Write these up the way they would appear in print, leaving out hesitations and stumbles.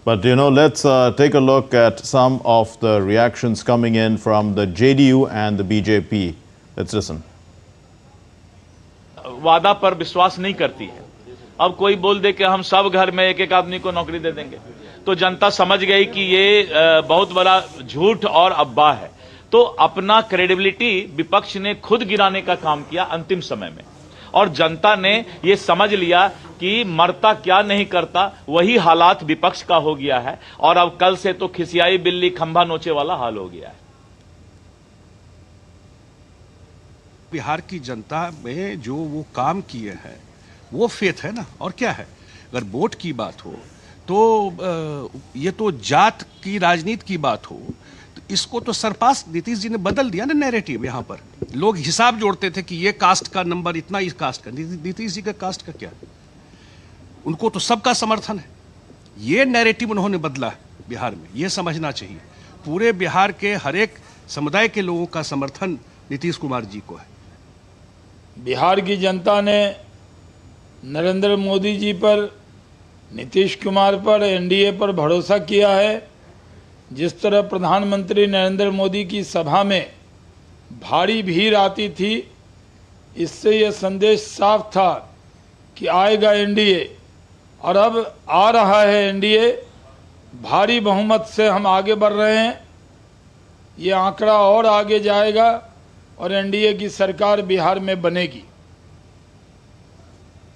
But let's take a look at some of the reactions coming in from the JDU and the BJP. Let's listen. वादा पर विश्वास नहीं करती है। अब कोई बोल दे कि हम सब घर में एक एक आदमी को नौकरी दे देंगे, तो जनता समझ गई कि ये बहुत बड़ा झूठ और अफवाह है। तो अपना क्रेडिबिलिटी विपक्ष ने खुद गिराने का काम किया अंतिम समय में, और जनता ने ये समझ लिया कि मरता क्या नहीं करता, वही हालात विपक्ष का हो गया है। और अब कल से तो खिसियाई बिल्ली खंभा नोचे वाला हाल हो गया है। बिहार की जनता में जो वो काम किए हैं वो फेथ है ना, और क्या है। अगर वोट की बात हो तो ये तो जात की राजनीति की बात हो, तो इसको तो सरपास नीतीश जी ने बदल दिया ना नैरेटिव। यहाँ पर लोग हिसाब जोड़ते थे कि ये कास्ट का नंबर इतना, इस कास्ट का। नीतीश जी का कास्ट का क्या, उनको तो सबका समर्थन है। ये नैरेटिव उन्होंने बदला बिहार में, ये समझना चाहिए। पूरे बिहार के हर एक समुदाय के लोगों का समर्थन नीतीश कुमार जी को है। बिहार की जनता ने नरेंद्र मोदी जी पर, नीतीश कुमार पर, एनडीए पर भरोसा किया है। जिस तरह प्रधानमंत्री नरेंद्र मोदी की सभा में भारी भीड़ आती थी, इससे यह संदेश साफ था कि आएगा एनडीए, और अब आ रहा है एनडीए। भारी बहुमत से हम आगे बढ़ रहे हैं। ये आंकड़ा और आगे जाएगा और एनडीए की सरकार बिहार में बनेगी।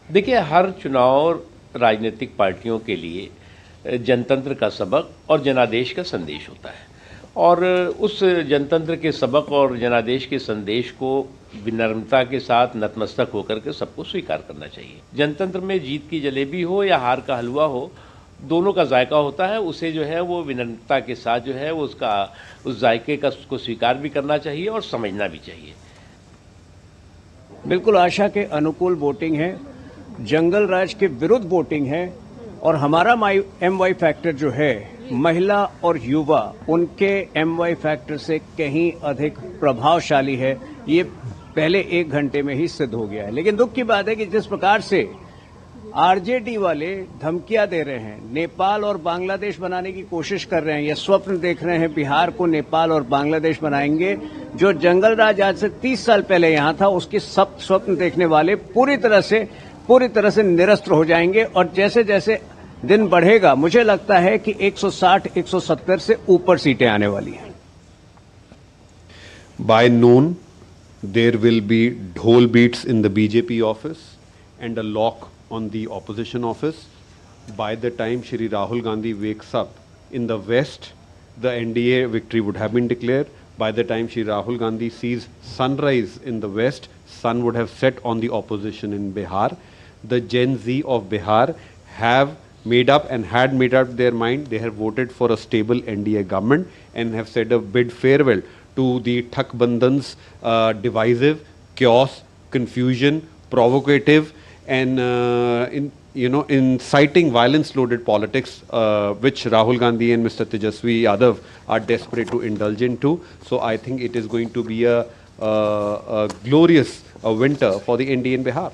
देखिए, हर चुनाव राजनीतिक पार्टियों के लिए जनतंत्र का सबक और जनादेश का संदेश होता है, और उस जनतंत्र के सबक और जनादेश के संदेश को विनम्रता के साथ नतमस्तक होकर के सबको स्वीकार करना चाहिए। जनतंत्र में जीत की जलेबी हो या हार का हलवा हो, दोनों का जायका होता है। उसे जो है वो विनम्रता के साथ जो है वो उस जायके का को स्वीकार भी करना चाहिए और समझना भी चाहिए। बिल्कुल आशा के अनुकूल वोटिंग है, जंगल राज के विरुद्ध वोटिंग है, और हमारा MY फैक्टर जो है महिला और युवा, उनके MY फैक्टर से कहीं अधिक प्रभावशाली है। ये पहले 1 घंटे में ही सिद्ध हो गया है। लेकिन दुख की बात है कि जिस प्रकार से आरजेडी वाले धमकियां दे रहे हैं, नेपाल और बांग्लादेश बनाने की कोशिश कर रहे हैं, ये स्वप्न देख रहे हैं बिहार को नेपाल और बांग्लादेश बनाएंगे। जो जंगल राज आज से 30 साल पहले यहां था, उसके सब स्वप्न देखने वाले पूरी तरह से निरस्त हो जाएंगे। और जैसे जैसे दिन बढ़ेगा, मुझे लगता है कि 160-170 से ऊपर सीटें आने वाली हैं। By noon, there will be dhol beats in the BJP office and a lock on the opposition office. By the time Shri Rahul Gandhi wakes up in the west, the NDA victory would have been declared. By the time Shri Rahul Gandhi sees sunrise in the west, sun would have set on the opposition in Bihar. The Gen Z of Bihar have made up their mind. They have voted for a stable NDA government and have said a bid farewell to the Thakbandhan's divisive, chaos, confusion, provocative, and inciting violence-loaded politics, which Rahul Gandhi and Mr. Tejasvi Yadav are desperate to indulge into. So I think it is going to be a glorious winter for the NDA in Bihar.